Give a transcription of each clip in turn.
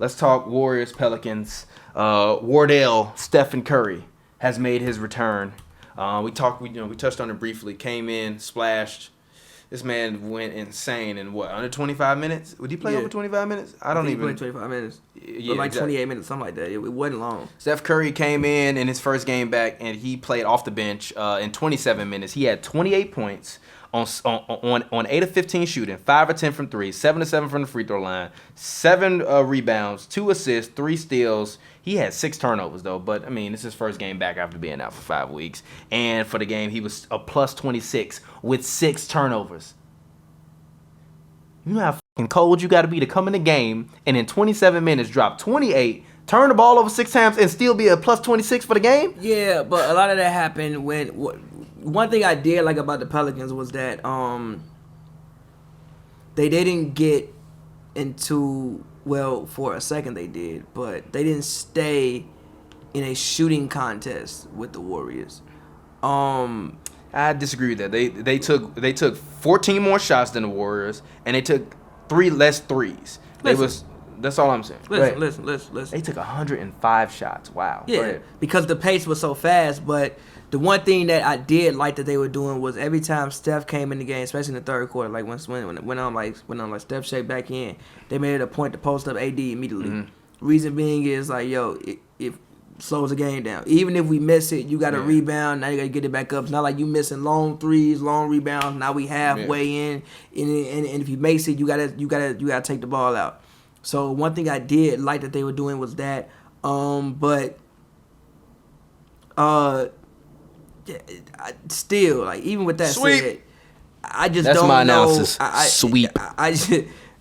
let's talk Warriors, Pelicans. Wardell Stephen Curry has made his return. We touched on it briefly. Came in, splashed. This man went insane in under 25 minutes? Would he play over 25 minutes? I don't even. He played 25 minutes. Yeah, like 28 minutes, something like that. It wasn't long. Steph Curry came in his first game back, and he played off the bench in 27 minutes. He had 28 points on 8 of 15 shooting, 5 of 10 from 3, 7 of 7 from the free throw line, 7 rebounds, 2 assists, 3 steals. He had 6 turnovers, though. But, I mean, this is his first game back after being out for 5 weeks. And for the game, he was a plus 26 with 6 turnovers. You know how fucking cold you got to be to come in the game and in 27 minutes drop 28, turn the ball over 6 times, and still be a plus 26 for the game? Yeah, but a lot of that happened when... One thing I did like about the Pelicans was that they didn't get into... Well, for a second they did, but they didn't stay in a shooting contest with the Warriors. I disagree with that. They took 14 more shots than the Warriors, and they took 3 less threes. That's all I'm saying. Listen. They took 105 shots. Wow. Yeah, because the pace was so fast. But the one thing that I did like that they were doing was every time Steph came in the game, especially in the third quarter, like when Steph shaped back in, they made it a point to post up AD immediately. Mm-hmm. Reason being is like, if slows the game down. Even if we miss it, you got to rebound. Now you got to get it back up. It's not like you missing long threes, long rebounds. Now we halfway in, and if he makes it, you gotta take the ball out. So one thing I did like that they were doing was that, still, like, even with that said, I just That's don't my know. analysis. Sweep. I just,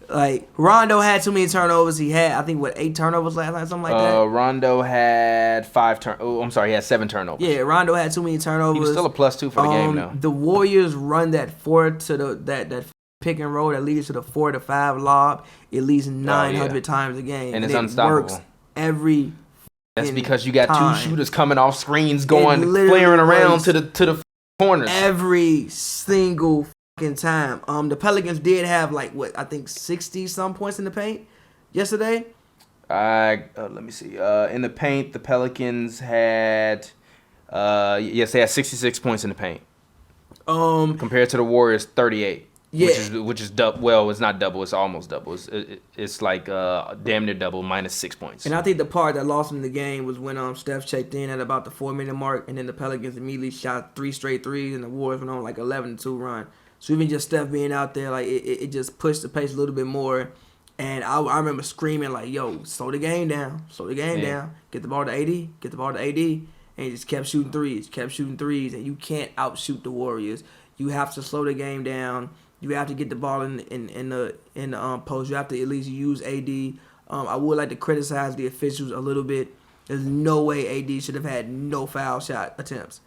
like, Rondo had too many turnovers. He had, I think, 8 turnovers last night, something like that. Rondo had 7 turnovers. Yeah, Rondo had too many turnovers. He was still a +2 for the game, though. The Warriors run that 4 to that pick and roll that leads to the 4 to 5 lob at least 900 times a game, and it's unstoppable. Works every. That's because you got time. 2 shooters coming off screens, flaring around to the corners every single fucking time. The Pelicans did have I think 60 some points in the paint yesterday. Let me see. In the paint, the Pelicans had they had 66 points in the paint. Compared to the Warriors, 38. Yeah. Which is double. Well, it's not double. It's almost double. It's like damn near double, -6 points. And I think the part that lost him the game was when Steph checked in at about the 4-minute mark, and then the Pelicans immediately shot 3 straight threes, and the Warriors went on 11-2 run. So even just Steph being out there, it just pushed the pace a little bit more. And I remember screaming "Yo, slow the game down, down, get the ball to AD, and he just kept shooting threes, and you can't outshoot the Warriors. You have to slow the game down. You have to get the ball in the post. You have to at least use AD. I would like to criticize the officials a little bit. There's no way AD should have had no foul shot attempts.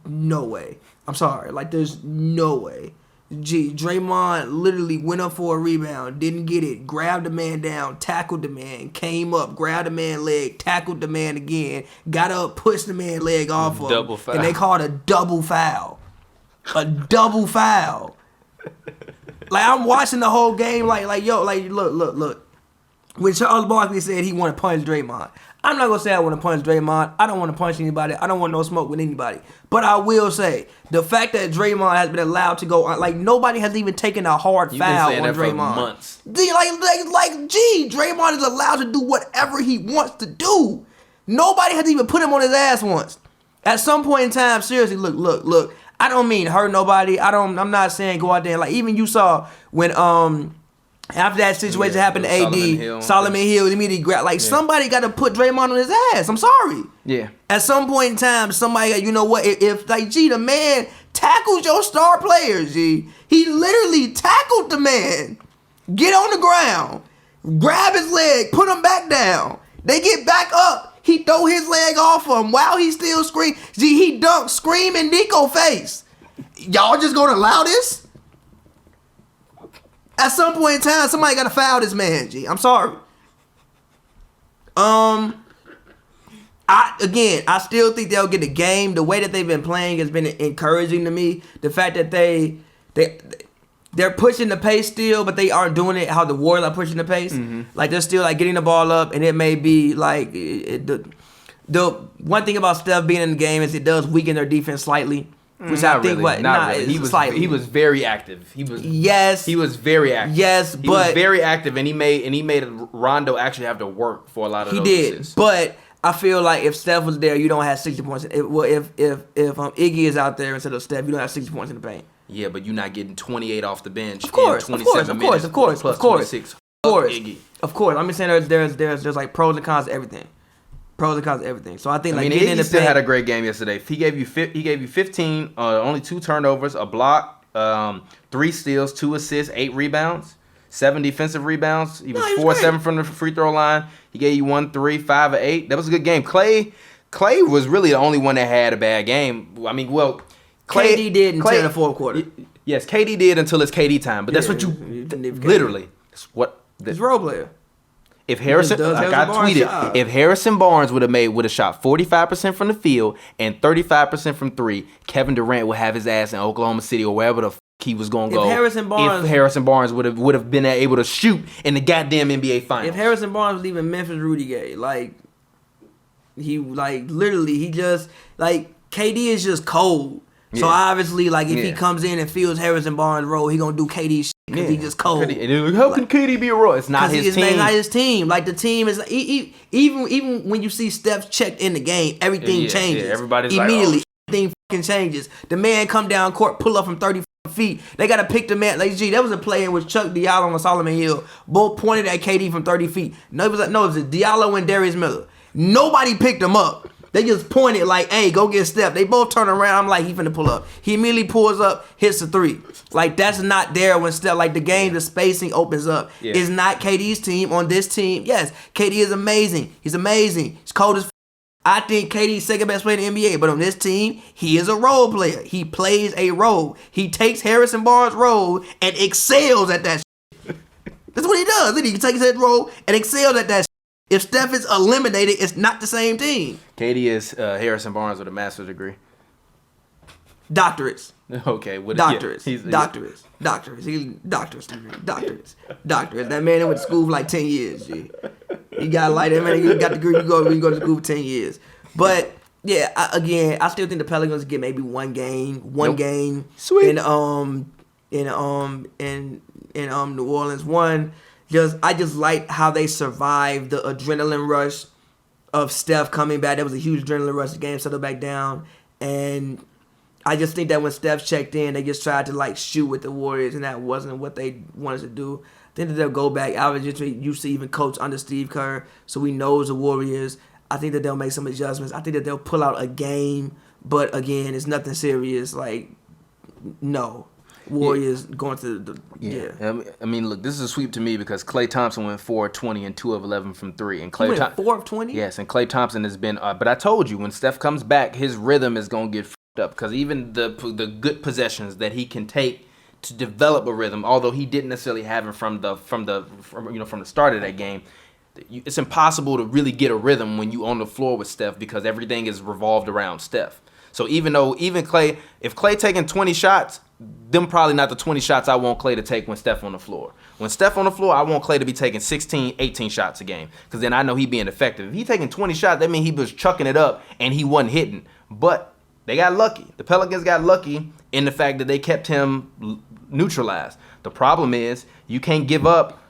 No way. I'm sorry. There's no way. Draymond literally went up for a rebound, didn't get it, grabbed the man down, tackled the man, came up, grabbed the man leg, tackled the man again, got up, pushed the man leg off of him, and they called a double foul. A double foul. I'm watching the whole game look. When Charles Barkley said he want to punch Draymond, I'm not going to say I want to punch Draymond. I don't want to punch anybody. I don't want no smoke with anybody. But I will say, the fact that Draymond has been allowed to go on, nobody has even taken a hard foul on Draymond. For months. Draymond is allowed to do whatever he wants to do. Nobody has even put him on his ass once. At some point in time, seriously, look. I don't mean hurt nobody. I'm not saying go out there even you saw when after that situation happened to AD, Solomon Hill immediately grabbed somebody got to put Draymond on his ass. I'm sorry. Yeah. At some point in time, somebody you know what? If the man tackles your star players, he literally tackled the man. Get on the ground, grab his leg, put him back down. They get back up. He throw his leg off of him while he still scream. He dunked, scream in Nico face. Y'all just gonna allow this? At some point in time, somebody gotta foul this man, I'm sorry. I still think they'll get a game. The way that they've been playing has been encouraging to me. The fact that they they're pushing the pace still, but they aren't doing it how the Warriors are pushing the pace. Like they're still like getting the ball up, and it may be like the one thing about Steph being in the game is it does weaken their defense slightly. Which I think really. He was very active. He was very active. Yes, he was very active, and he made Rondo actually have to work for a lot of those assists. But I feel like if Steph was there, you don't have 60 points. If Iggy is out there instead of Steph, you don't have 60 points in the paint. Yeah, but you're not getting 28 off the bench. Of course, in 27 minutes. Of course. 26. Of course. I'm just saying there's like pros and cons to everything. So I think Iggy still had a great game yesterday. He gave you 15, only 2 turnovers, a block, 3 steals, 2 assists, 8 rebounds, 7 defensive rebounds. He was 4-7 from the free throw line. He gave you 1 3, 5 or 8. That was a good game. Clay was really the only one that had a bad game. I mean, well, KD did until the fourth quarter. Yes, KD did until it's KD time. But that's what you literally. That's what this role player. If Harrison, like I tweeted, if Harrison Barnes would have shot 45% from the field and 35% from 3, Kevin Durant would have his ass in Oklahoma City or wherever the he was gonna go. If Harrison Barnes would have been able to shoot in the goddamn NBA Finals. If Harrison Barnes was leaving Memphis, Rudy Gay, he just KD is just cold. Yeah. So obviously, if he comes in and fills Harrison Barnes' role, he gonna do KD shit because he just cold. How can KD be a role? It's not his team. It's not his team. Like the team is even when you see Steph checked in the game, everything changes. Yeah, everybody's immediately. Everything fucking changes. The man come down court, pull up from 30 feet. They gotta pick the man. That was a play in which Chuck Diallo and Solomon Hill both pointed at KD from 30 feet. No, it was Diallo and Darius Miller. Nobody picked him up. They just pointed hey, go get Steph. They both turn around. I'm like, he finna pull up. He immediately pulls up, hits a 3. That's not there when Steph, the game, the spacing opens up. Yeah. It's not KD's team on this team. Yes, KD is amazing. He's amazing. He's cold as f***. I think KD's second best player in the NBA, but on this team, he is a role player. He plays a role. He takes Harrison Barnes' role and excels at that shit. That's what he does. He takes that role and excels at that shit. If Steph is eliminated, it's not the same team. KD is Harrison Barnes with a master's degree. Doctorates. Okay. Doctorates. Doctorates. That man went to school for 10 years, G. He got that man, he got the degree, you go to school for 10 years. But, yeah, I still think the Pelicans get maybe one game. Sweet. In New Orleans. I just like how they survived the adrenaline rush of Steph coming back. That was a huge adrenaline rush. The game settled back down. And I just think that when Steph checked in, they just tried to shoot with the Warriors, and that wasn't what they wanted to do. I think that they'll go back. Alvin Gentry used to even coach under Steve Kerr, so he knows the Warriors. I think that they'll make some adjustments. I think that they'll pull out a game, but again, it's nothing serious. No. Warriors going to the I mean, look, this is a sweep to me because Klay Thompson went 4-20 and 2 of 11 from 3. And Klay went 4 of 20? Yes, and Klay Thompson has been. But I told you, when Steph comes back, his rhythm is gonna get fucked up because even the good possessions that he can take to develop a rhythm, although he didn't necessarily have it from the start of that game. It's impossible to really get a rhythm when you on the floor with Steph because everything is revolved around Steph. So if Klay taking 20 shots, them probably not the 20 shots I want Klay to take when Steph on the floor. When Steph on the floor, I want Klay to be taking 16, 18 shots a game because then I know he being effective. If he taking 20 shots, that means he was chucking it up and he wasn't hitting. But they got lucky. The Pelicans got lucky in the fact that they kept him neutralized. The problem is you can't give up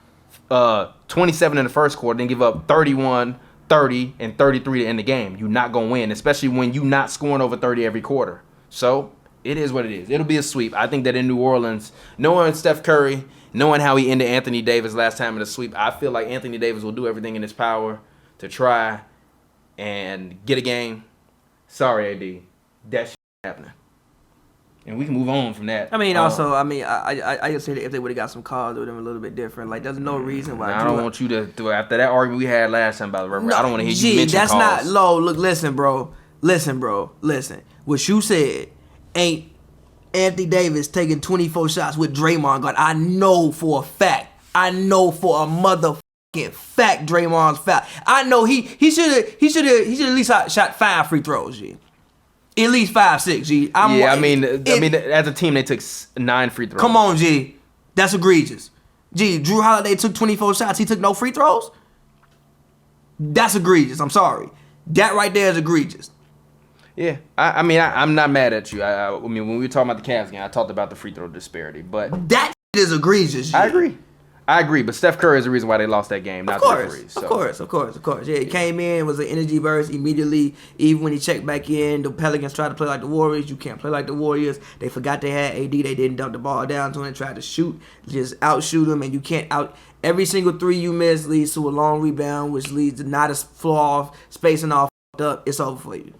27 in the first quarter, then give up 31, 30, and 33 to end the game. You're not going to win, especially when you're not scoring over 30 every quarter. So it is what it is. It'll be a sweep. I think that in New Orleans, knowing Steph Curry, knowing how he ended Anthony Davis last time in the sweep, I feel like Anthony Davis will do everything in his power to try and get a game. Sorry, AD. That shit happening. And we can move on from that. I just say that if they would have got some calls, it would have been a little bit different. There's no reason why. I don't want you to do after that argument we had last time about the referee. I don't want to hear you mention that's calls. Not low. Look, listen, bro. Listen. What you said ain't Anthony Davis taking 24 shots with Draymond guard. I know for a fact. I know for a motherfucking fact Draymond's foul. I know he should have at least shot 5 free throws, G. At least 5, 6, G. I mean, as a team, they took 9 free throws. Come on, G. That's egregious. Gee, Drew Holiday took 24 shots. He took no free throws? That's egregious. I'm sorry. That right there is egregious. Yeah, I mean, I'm not mad at you. I mean, when we were talking about the Cavs game, I talked about the free throw disparity, but that is egregious. I agree, but Steph Curry is the reason why they lost that game, not the referees. Of course. Yeah, he came in, was an energy burst immediately. Even when he checked back in, the Pelicans tried to play like the Warriors. You can't play like the Warriors. They forgot they had AD. They didn't dump the ball down to him, tried to just outshoot him, and you can't out. Every single three you miss leads to a long rebound, which leads to not a floor off, spacing off up. It's over for you.